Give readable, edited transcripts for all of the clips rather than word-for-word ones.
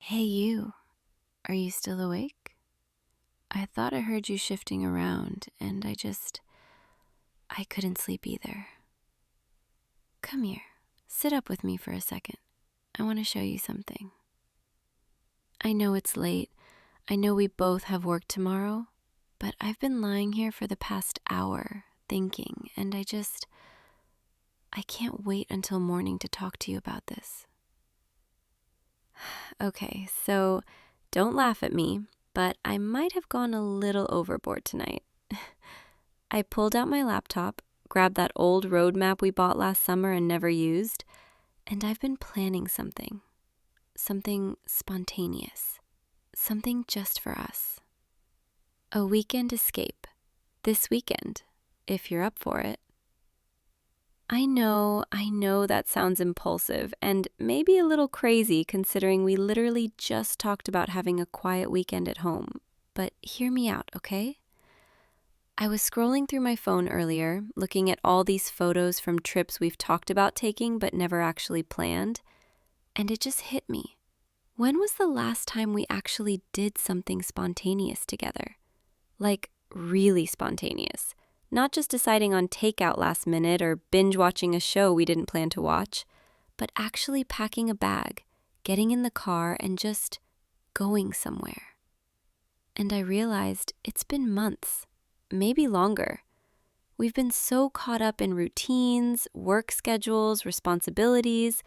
Hey, you. Are you still awake? I thought I heard you shifting around, and I couldn't sleep either. Come here. Sit up with me for a second. I want to show you something. I know it's late. I know we both have work tomorrow, but I've been lying here for the past hour thinking, and I can't wait until morning to talk to you about this. Okay, so don't laugh at me, but I might have gone a little overboard tonight. I pulled out my laptop, grabbed that old road map we bought last summer and never used, and I've been planning something. Something spontaneous. Something just for us. A weekend escape. This weekend, if you're up for it. I know that sounds impulsive and maybe a little crazy considering we literally just talked about having a quiet weekend at home. But hear me out, okay? I was scrolling through my phone earlier, looking at all these photos from trips we've talked about taking but never actually planned, and it just hit me. When was the last time we actually did something spontaneous together? Like, really spontaneous. Not just deciding on takeout last minute or binge watching a show we didn't plan to watch, but actually packing a bag, getting in the car, and just going somewhere. And I realized it's been months, maybe longer. We've been so caught up in routines, work schedules, responsibilities,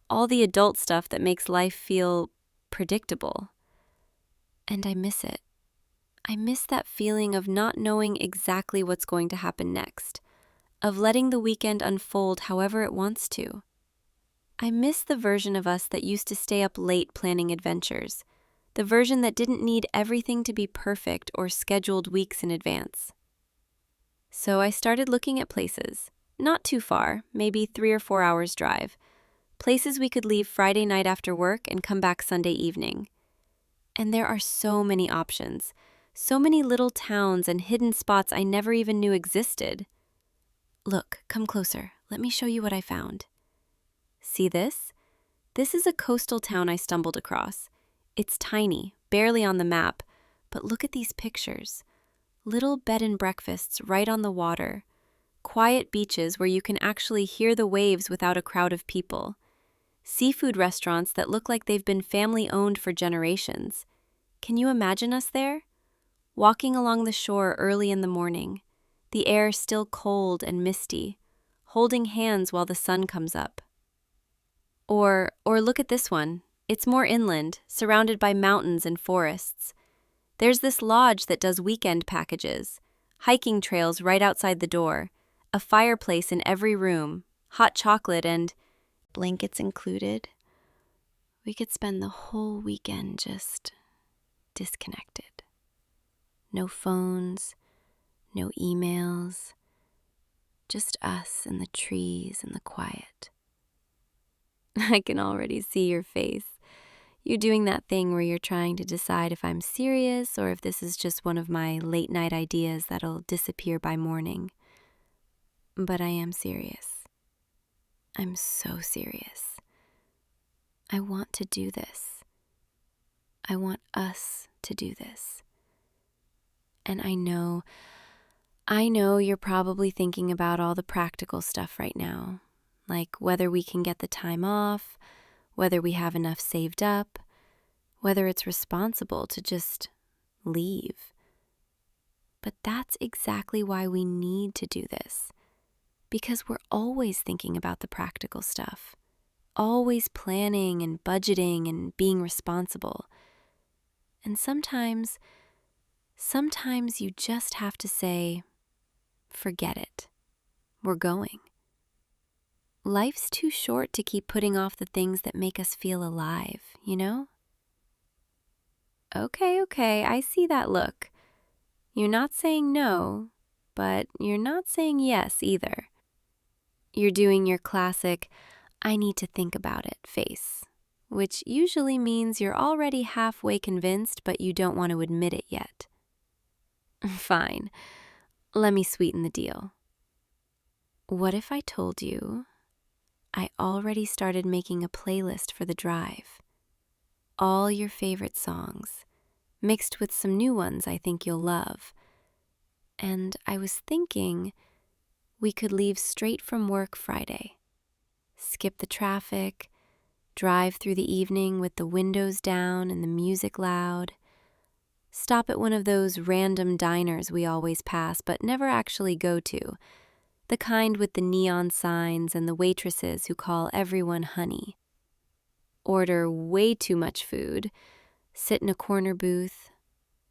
all the adult stuff that makes life feel predictable. And I miss it. I miss that feeling of not knowing exactly what's going to happen next, of letting the weekend unfold however it wants to. I miss the version of us that used to stay up late planning adventures, the version that didn't need everything to be perfect or scheduled weeks in advance. So I started looking at places, not too far, maybe 3 or 4 hours drive, places we could leave Friday night after work and come back Sunday evening. And there are so many options. So many little towns and hidden spots I never even knew existed. Look, come closer. Let me show you what I found. See this? This is a coastal town I stumbled across. It's tiny, barely on the map, but look at these pictures. Little bed and breakfasts right on the water. Quiet beaches where you can actually hear the waves without a crowd of people. Seafood restaurants that look like they've been family-owned for generations. Can you imagine us there? Walking along the shore early in the morning, the air still cold and misty, holding hands while the sun comes up. Or look at this one. It's more inland, surrounded by mountains and forests. There's this lodge that does weekend packages, hiking trails right outside the door, a fireplace in every room, hot chocolate and blankets included. We could spend the whole weekend just disconnected. No phones, no emails, just us and the trees and the quiet. I can already see your face. You're doing that thing where you're trying to decide if I'm serious or if this is just one of my late night ideas that'll disappear by morning. But I am serious. I'm so serious. I want to do this. I want us to do this. And I know you're probably thinking about all the practical stuff right now, like whether we can get the time off, whether we have enough saved up, whether it's responsible to just leave. But that's exactly why we need to do this, because we're always thinking about the practical stuff, always planning and budgeting and being responsible. And sometimes you just have to say, forget it. We're going. Life's too short to keep putting off the things that make us feel alive, you know? Okay, I see that look. You're not saying no, but you're not saying yes either. You're doing your classic, I need to think about it face, which usually means you're already halfway convinced, but you don't want to admit it yet. Fine, let me sweeten the deal. What if I told you I already started making a playlist for the drive? all your favorite songs, mixed with some new ones I think you'll love. And I was thinking we could leave straight from work Friday. Skip the traffic, drive through the evening with the windows down and the music loud. Stop at one of those random diners we always pass but never actually go to. The kind with the neon signs and the waitresses who call everyone honey. Order way too much food, sit in a corner booth,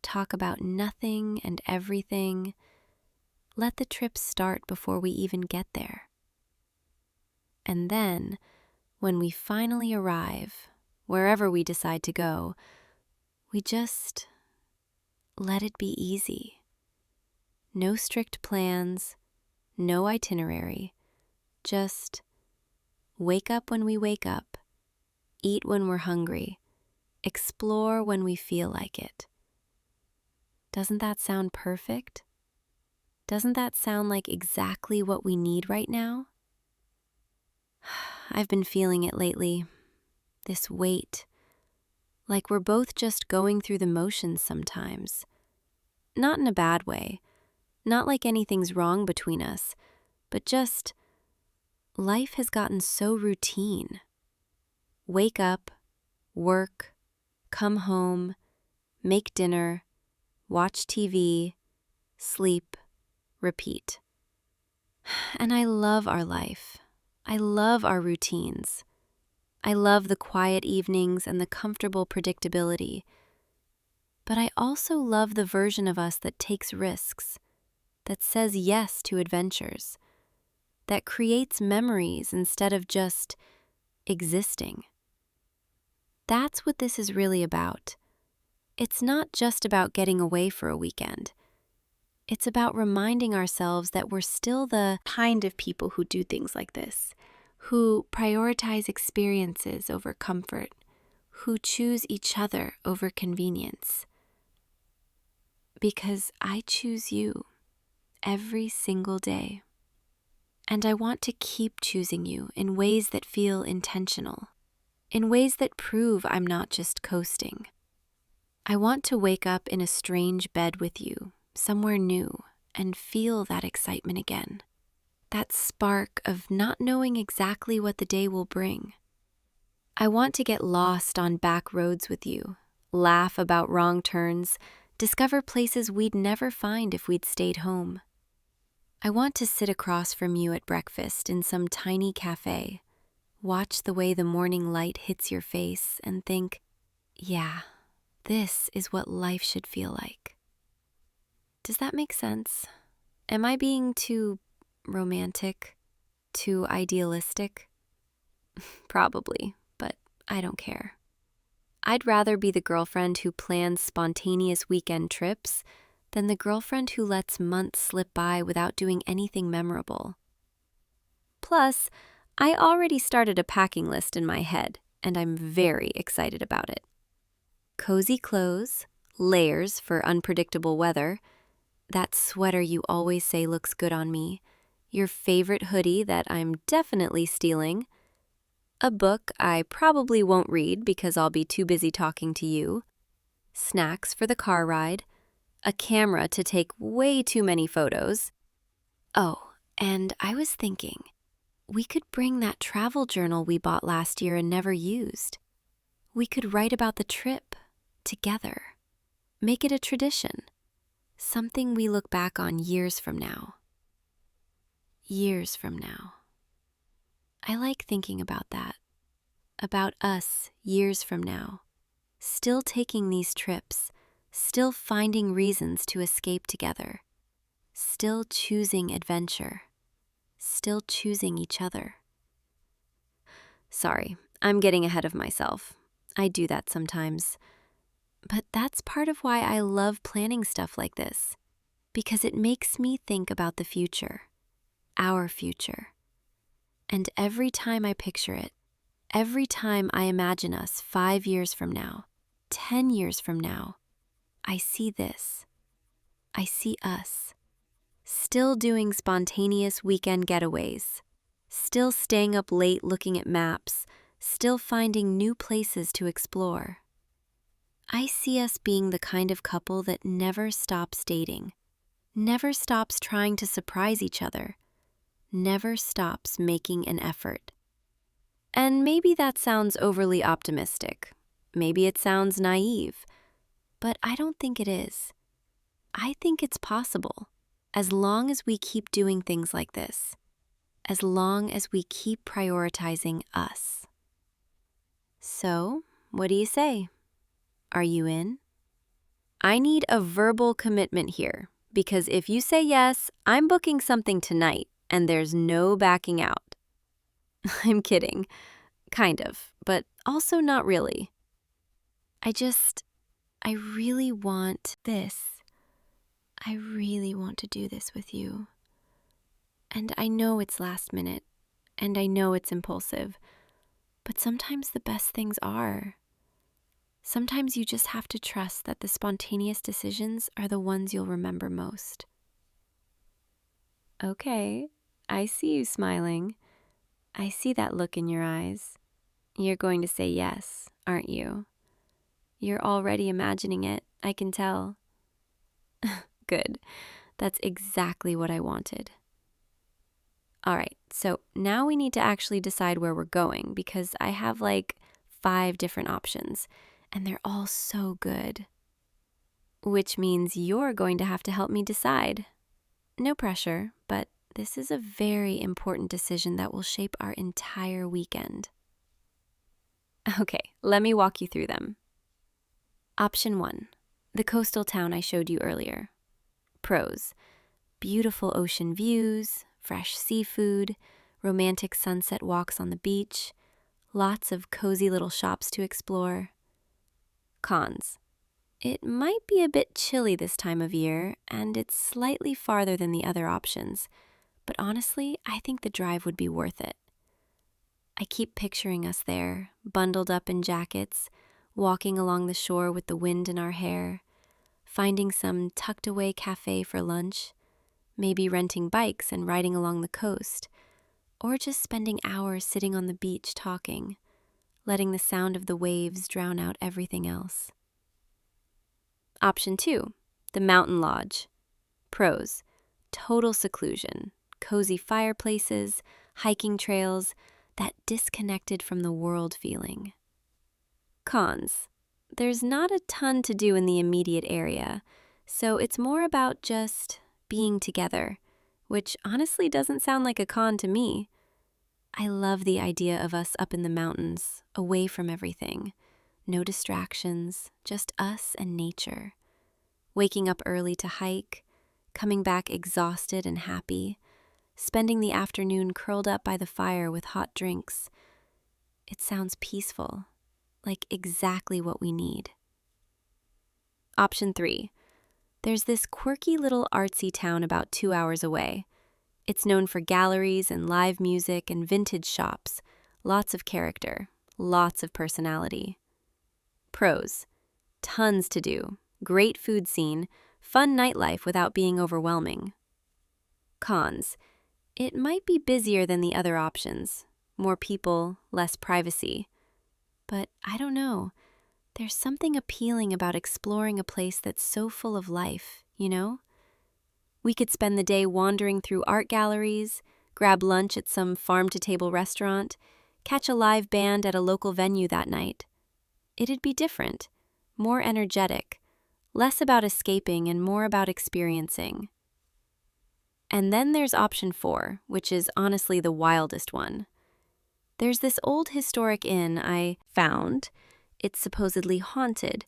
talk about nothing and everything. Let the trip start before we even get there. And then, when we finally arrive, wherever we decide to go, we just let it be easy. No strict plans, no itinerary, just wake up when we wake up, eat when we're hungry, explore when we feel like it. Doesn't that sound perfect? Doesn't that sound like exactly what we need right now? I've been feeling it lately, this weight, like we're both just going through the motions sometimes. Not in a bad way, not like anything's wrong between us, but just life has gotten so routine. Wake up, work, come home, make dinner, watch TV, sleep, repeat. And I love our life. I love our routines. I love the quiet evenings and the comfortable predictability. But I also love the version of us that takes risks, that says yes to adventures, that creates memories instead of just existing. That's what this is really about. It's not just about getting away for a weekend. It's about reminding ourselves that we're still the kind of people who do things like this, who prioritize experiences over comfort, who choose each other over convenience. Because I choose you every single day. And I want to keep choosing you in ways that feel intentional, in ways that prove I'm not just coasting. I want to wake up in a strange bed with you, somewhere new, and feel that excitement again. That spark of not knowing exactly what the day will bring. I want to get lost on back roads with you, laugh about wrong turns, discover places we'd never find if we'd stayed home. I want to sit across from you at breakfast in some tiny cafe, watch the way the morning light hits your face, and think, yeah, this is what life should feel like. Does that make sense? Am I being too romantic? Too idealistic? Probably, but I don't care. I'd rather be the girlfriend who plans spontaneous weekend trips than the girlfriend who lets months slip by without doing anything memorable. Plus, I already started a packing list in my head, and I'm very excited about it. Cozy clothes, layers for unpredictable weather, that sweater you always say looks good on me, your favorite hoodie that I'm definitely stealing, a book I probably won't read because I'll be too busy talking to you, snacks for the car ride, a camera to take way too many photos. Oh, and I was thinking, we could bring that travel journal we bought last year and never used. We could write about the trip together. Make it a tradition. Something we look back on years from now. Years from now. I like thinking about that. About us years from now. Still taking these trips. Still finding reasons to escape together. Still choosing adventure. Still choosing each other. Sorry, I'm getting ahead of myself. I do that sometimes. But that's part of why I love planning stuff like this. Because it makes me think about the future. Our future. And every time I picture it, every time I imagine us 5 years from now, 10 years from now, I see this. I see us. Still doing spontaneous weekend getaways. Still staying up late looking at maps. Still finding new places to explore. I see us being the kind of couple that never stops dating, never stops trying to surprise each other, never stops making an effort. And maybe that sounds overly optimistic. Maybe it sounds naive, but I don't think it is. I think it's possible, as long as we keep doing things like this, as long as we keep prioritizing us. So, what do you say? Are you in? I need a verbal commitment here, because if you say yes, I'm booking something tonight, and there's no backing out. I'm kidding. Kind of, but also not really. I really want this. I really want to do this with you. And I know it's last minute, and I know it's impulsive, but sometimes the best things are. Sometimes you just have to trust that the spontaneous decisions are the ones you'll remember most. Okay, I see you smiling. I see that look in your eyes. You're going to say yes, aren't you? You're already imagining it, I can tell. Good. That's exactly what I wanted. All right, so now we need to actually decide where we're going because I have like 5 different options and they're all so good. Which means you're going to have to help me decide. No pressure, but this is a very important decision that will shape our entire weekend. Okay, let me walk you through them. Option 1, the coastal town I showed you earlier. Pros: beautiful ocean views, fresh seafood, romantic sunset walks on the beach, lots of cozy little shops to explore. Cons: it might be a bit chilly this time of year, and it's slightly farther than the other options, but honestly, I think the drive would be worth it. I keep picturing us there, bundled up in jackets, walking along the shore with the wind in our hair, finding some tucked-away cafe for lunch, maybe renting bikes and riding along the coast, or just spending hours sitting on the beach talking, letting the sound of the waves drown out everything else. Option 2, the mountain lodge. Pros: total seclusion, cozy fireplaces, hiking trails, that disconnected from the world feeling. Cons: there's not a ton to do in the immediate area, so it's more about just being together, which honestly doesn't sound like a con to me. I love the idea of us up in the mountains, away from everything. No distractions, just us and nature. Waking up early to hike, coming back exhausted and happy, spending the afternoon curled up by the fire with hot drinks. It sounds peaceful, like exactly what we need. Option 3, there's this quirky little artsy town about 2 hours away. It's known for galleries and live music and vintage shops, lots of character, lots of personality. Pros: tons to do, great food scene, fun nightlife without being overwhelming. Cons: it might be busier than the other options, more people, less privacy. But I don't know, there's something appealing about exploring a place that's so full of life, you know? We could spend the day wandering through art galleries, grab lunch at some farm-to-table restaurant, catch a live band at a local venue that night. It'd be different, more energetic, less about escaping and more about experiencing. And then there's option 4, which is honestly the wildest one. There's this old historic inn I found. It's supposedly haunted,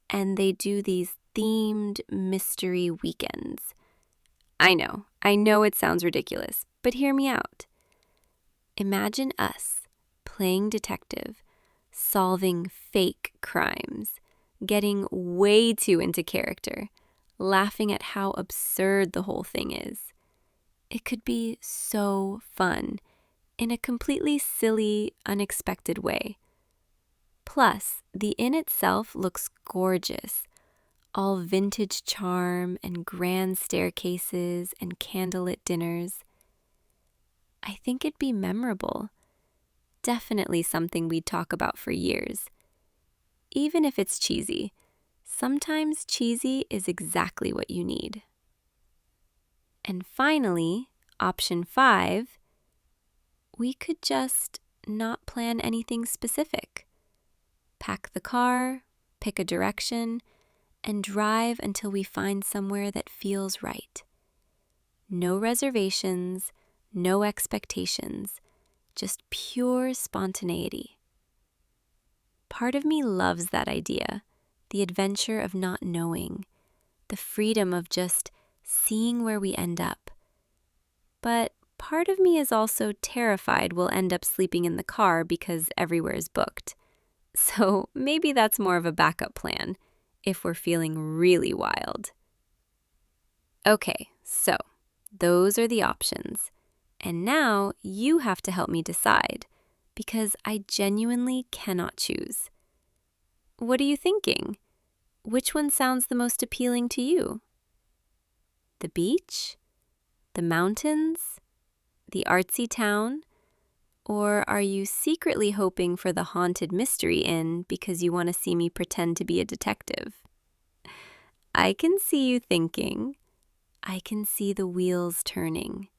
and they do these themed mystery weekends. I know it sounds ridiculous, but hear me out. Imagine us playing detective, solving fake crimes, getting way too into character, laughing at how absurd the whole thing is. It could be so fun in a completely silly, unexpected way. Plus, the inn itself looks gorgeous. All vintage charm and grand staircases and candlelit dinners. I think it'd be memorable. Definitely something we'd talk about for years. even if it's cheesy. Sometimes cheesy is exactly what you need. And finally, option 5, we could just not plan anything specific. Pack the car, pick a direction, and drive until we find somewhere that feels right. No reservations, no expectations, just pure spontaneity. Part of me loves that idea, the adventure of not knowing, the freedom of just seeing where we end up. But part of me is also terrified we'll end up sleeping in the car because everywhere is booked. So maybe that's more of a backup plan if we're feeling really wild. Okay, so those are the options. And now you have to help me decide because I genuinely cannot choose. What are you thinking? Which one sounds the most appealing to you? The beach? The mountains? The artsy town? Or are you secretly hoping for the haunted mystery inn because you want to see me pretend to be a detective? I can see you thinking. I can see the wheels turning.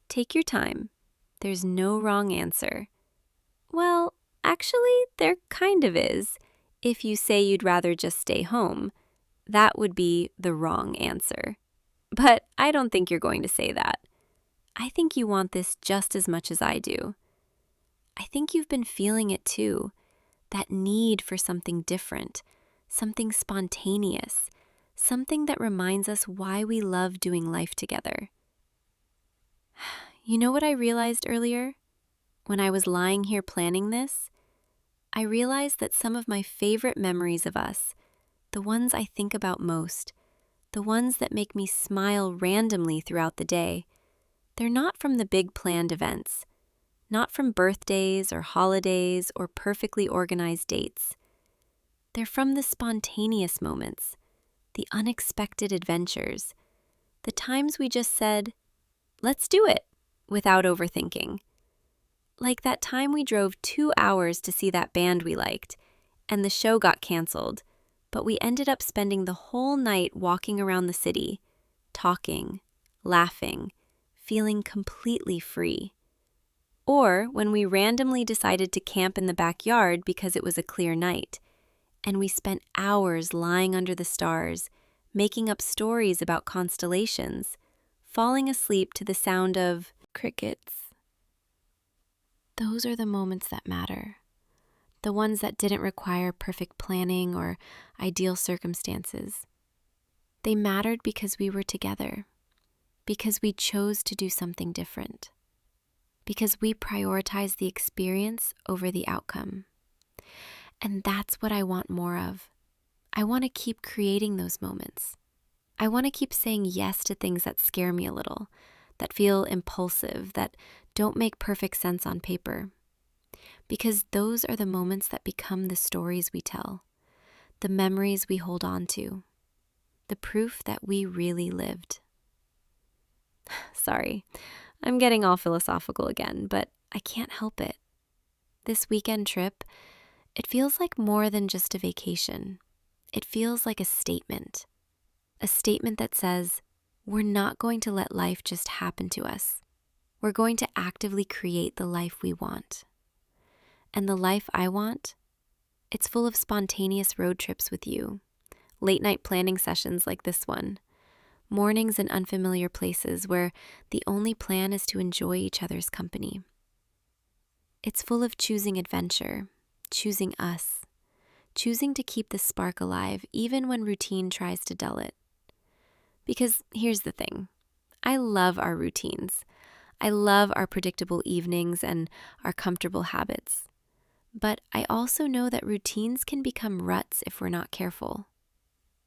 Take your time. There's no wrong answer. Well, actually, there kind of is. If you say you'd rather just stay home, that would be the wrong answer. But I don't think you're going to say that. I think you want this just as much as I do. I think you've been feeling it too, that need for something different, something spontaneous, something that reminds us why we love doing life together. You know what I realized earlier? When I was lying here planning this, I realized that some of my favorite memories of us, the ones I think about most, the ones that make me smile randomly throughout the day, they're not from the big planned events, not from birthdays or holidays or perfectly organized dates. They're from the spontaneous moments, the unexpected adventures, the times we just said, let's do it, without overthinking. Like that time we drove 2 hours to see that band we liked, and the show got canceled, but we ended up spending the whole night walking around the city, talking, laughing, feeling completely free. Or when we randomly decided to camp in the backyard because it was a clear night, and we spent hours lying under the stars, making up stories about constellations, falling asleep to the sound of crickets. Those are the moments that matter, the ones that didn't require perfect planning or ideal circumstances. They mattered because we were together, because we chose to do something different, because we prioritized the experience over the outcome. And that's what I want more of. I want to keep creating those moments. I want to keep saying yes to things that scare me a little, that feel impulsive, that don't make perfect sense on paper. Because those are the moments that become the stories we tell, the memories we hold on to, the proof that we really lived. Sorry, I'm getting all philosophical again, but I can't help it. This weekend trip, it feels like more than just a vacation. It feels like a statement that says, we're not going to let life just happen to us. We're going to actively create the life we want. And the life I want, it's full of spontaneous road trips with you, late night planning sessions like this one, mornings in unfamiliar places where the only plan is to enjoy each other's company. It's full of choosing adventure, choosing us, choosing to keep the spark alive even when routine tries to dull it. Because here's the thing, I love our routines. I love our predictable evenings and our comfortable habits. But I also know that routines can become ruts if we're not careful.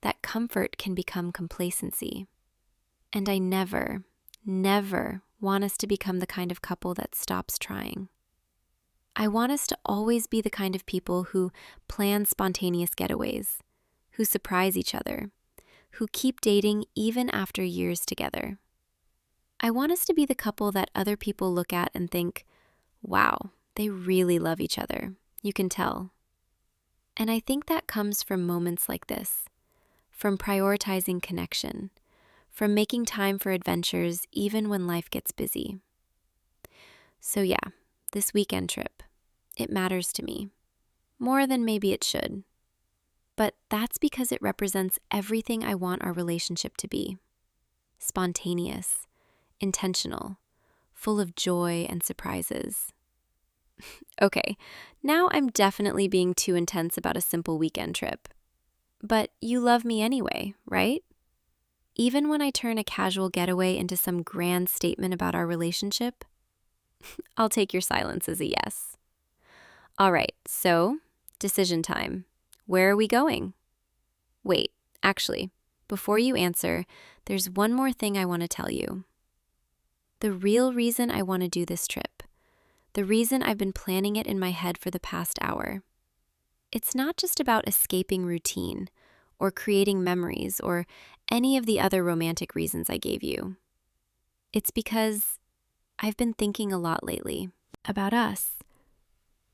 That comfort can become complacency. And I never want us to become the kind of couple that stops trying. I want us to always be the kind of people who plan spontaneous getaways, who surprise each other, who keep dating even after years together. I want us to be the couple that other people look at and think, wow, they really love each other. You can tell. And I think that comes from moments like this, from prioritizing connection, from making time for adventures even when life gets busy. So yeah, this weekend trip, it matters to me, more than maybe it should. But that's because it represents everything I want our relationship to be. Spontaneous, intentional, full of joy and surprises. Okay, now I'm definitely being too intense about a simple weekend trip. But you love me anyway, right? Even when I turn a casual getaway into some grand statement about our relationship, I'll take your silence as a yes. All right, so decision time. Where are we going? Wait, actually, before you answer, there's one more thing I want to tell you. The real reason I want to do this trip, the reason I've been planning it in my head for the past hour, it's not just about escaping routine or creating memories or any of the other romantic reasons I gave you. It's because I've been thinking a lot lately about us,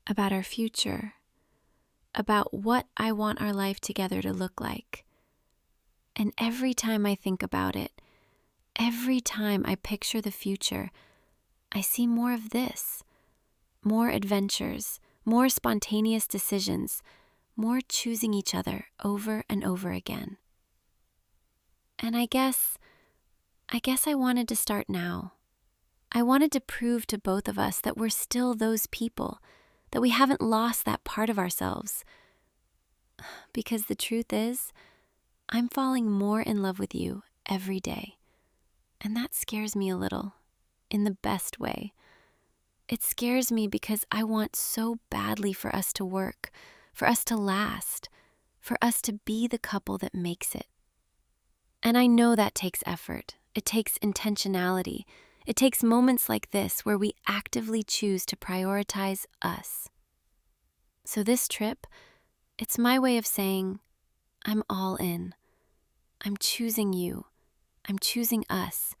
about our future, about what I want our life together to look like. And every time I think about it, every time I picture the future, I see more of this, more adventures, more spontaneous decisions, more choosing each other over and over again. And I guess I wanted to start now. I wanted to prove to both of us that we're still those people, that we haven't lost that part of ourselves. Because the truth is, I'm falling more in love with you every day. And that scares me a little, in the best way. It scares me because I want so badly for us to work, for us to last, for us to be the couple that makes it. And I know that takes effort. It takes intentionality. It takes moments like this where we actively choose to prioritize us. So this trip, it's my way of saying, I'm all in. I'm choosing you. I'm choosing us.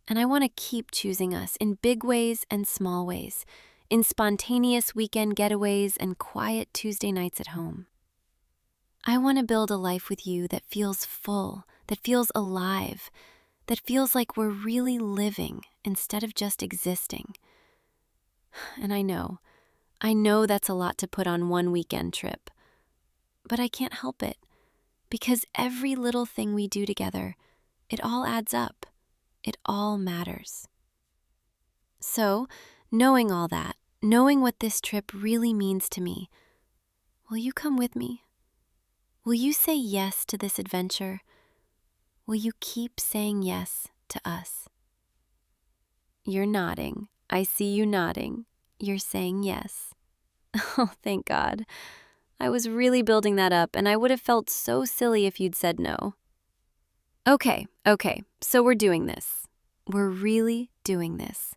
And I want to keep choosing us in big ways and small ways, in spontaneous weekend getaways and quiet Tuesday nights at home. I want to build a life with you that feels full, that feels alive, that feels like we're really living instead of just existing. And I know that's a lot to put on one weekend trip, but I can't help it, because every little thing we do together, it all adds up. It all matters. So, knowing all that, knowing what this trip really means to me, will you come with me? Will you say yes to this adventure? Will you keep saying yes to us? You're nodding. I see you nodding. You're saying yes. Oh, thank God. I was really building that up, and I would have felt so silly if you'd said no. Okay, so we're doing this. We're really doing this.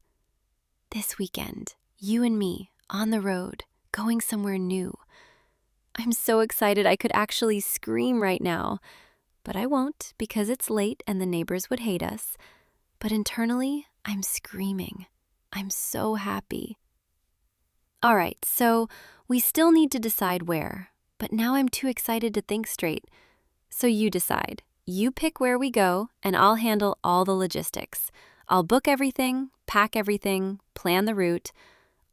This weekend, you and me, on the road, going somewhere new. I'm so excited I could actually scream right now, but I won't because it's late and the neighbors would hate us. But internally, I'm screaming. I'm so happy. All right, so we still need to decide where, but now I'm too excited to think straight. So you decide. You pick where we go, and I'll handle all the logistics. I'll book everything, pack everything, plan the route.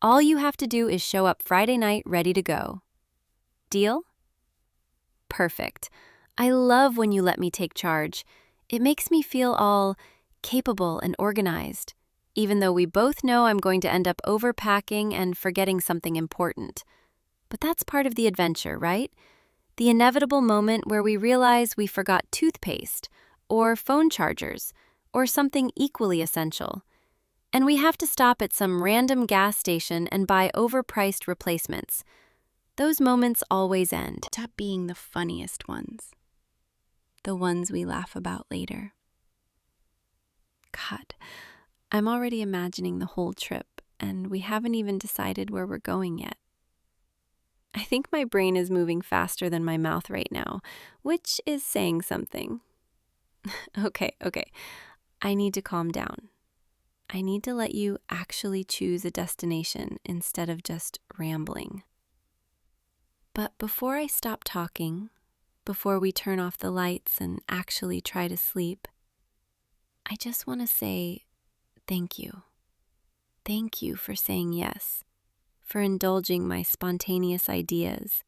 All you have to do is show up Friday night ready to go. Deal? Perfect. I love when you let me take charge. It makes me feel all capable and organized, even though we both know I'm going to end up overpacking and forgetting something important. But that's part of the adventure, right? The inevitable moment where we realize we forgot toothpaste, or phone chargers, or something equally essential. And we have to stop at some random gas station and buy overpriced replacements. Those moments always end up being the funniest ones. The ones we laugh about later. God, I'm already imagining the whole trip, and we haven't even decided where we're going yet. I think my brain is moving faster than my mouth right now, which is saying something. Okay. I need to calm down. I need to let you actually choose a destination instead of just rambling. But before I stop talking, before we turn off the lights and actually try to sleep, I just want to say thank you. Thank you for saying yes, for indulging my spontaneous ideas,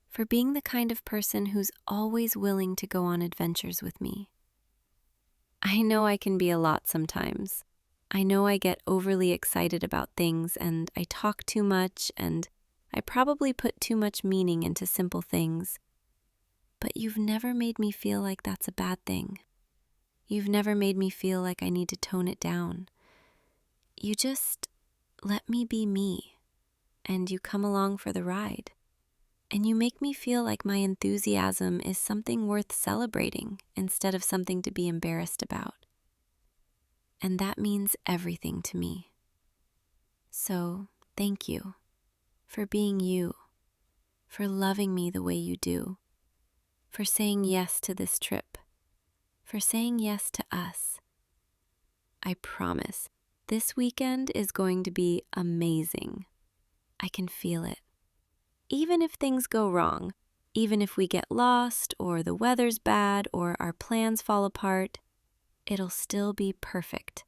for being the kind of person who's always willing to go on adventures with me. I know I can be a lot sometimes. I know I get overly excited about things and I talk too much and I probably put too much meaning into simple things. But you've never made me feel like that's a bad thing. You've never made me feel like I need to tone it down. You just let me be me, and you come along for the ride. And you make me feel like my enthusiasm is something worth celebrating instead of something to be embarrassed about. And that means everything to me. So, thank you for being you, for loving me the way you do, for saying yes to this trip, for saying yes to us. I promise, this weekend is going to be amazing. I can feel it. Even if things go wrong, even if we get lost or the weather's bad or our plans fall apart, it'll still be perfect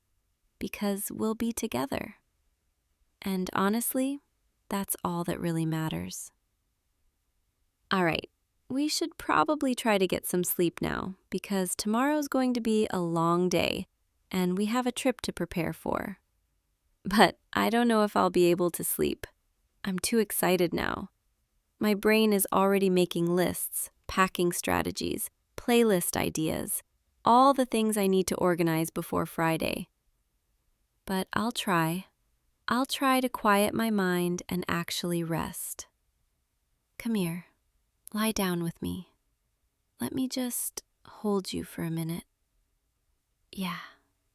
because we'll be together. And honestly, that's all that really matters. All right, we should probably try to get some sleep now because tomorrow's going to be a long day and we have a trip to prepare for. But I don't know if I'll be able to sleep. I'm too excited now. My brain is already making lists, packing strategies, playlist ideas, all the things I need to organize before Friday. But I'll try. I'll try to quiet my mind and actually rest. Come here. Lie down with me. Let me just hold you for a minute. Yeah,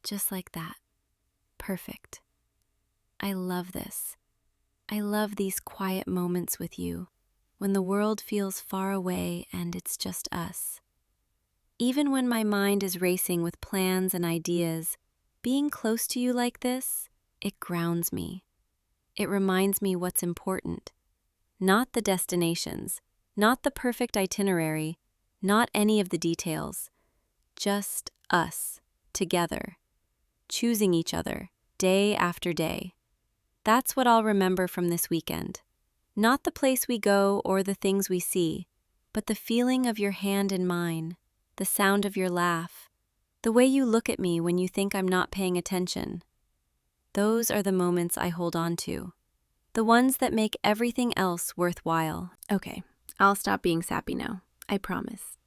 just like that. Perfect. I love this. I love these quiet moments with you, when the world feels far away and it's just us. Even when my mind is racing with plans and ideas, being close to you like this, it grounds me. It reminds me what's important. Not the destinations, not the perfect itinerary, not any of the details. Just us, together, choosing each other, day after day. That's what I'll remember from this weekend. Not the place we go or the things we see, but the feeling of your hand in mine, the sound of your laugh, the way you look at me when you think I'm not paying attention. Those are the moments I hold on to, the ones that make everything else worthwhile. Okay, I'll stop being sappy now, I promise.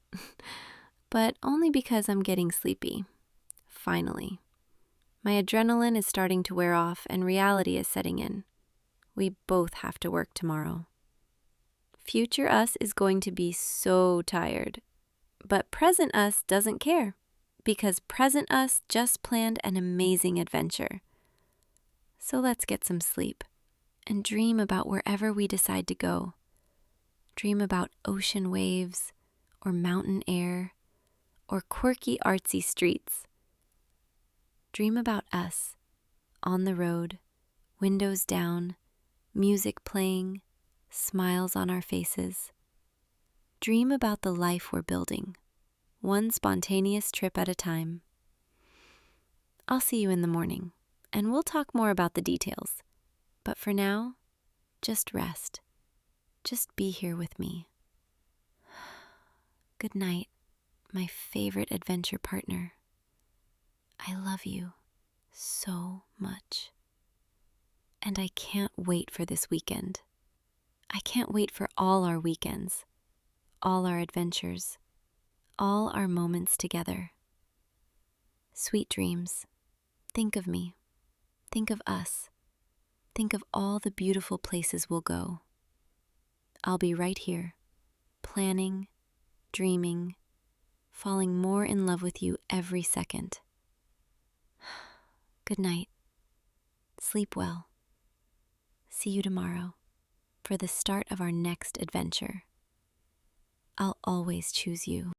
But only because I'm getting sleepy. Finally. My adrenaline is starting to wear off and reality is setting in. We both have to work tomorrow. Future us is going to be so tired. But present us doesn't care, because present us just planned an amazing adventure. So let's get some sleep and dream about wherever we decide to go. Dream about ocean waves, or mountain air, or quirky artsy streets. Dream about us, on the road, windows down, music playing, smiles on our faces. Dream about the life we're building, one spontaneous trip at a time. I'll see you in the morning, and we'll talk more about the details. But for now, just rest. Just be here with me. Good night, my favorite adventure partner. I love you so much. And I can't wait for this weekend. I can't wait for all our weekends, all our adventures, all our moments together. Sweet dreams. Think of me. Think of us. Think of all the beautiful places we'll go. I'll be right here, planning, dreaming, falling more in love with you every second. Good night. Sleep well. See you tomorrow for the start of our next adventure. I'll always choose you.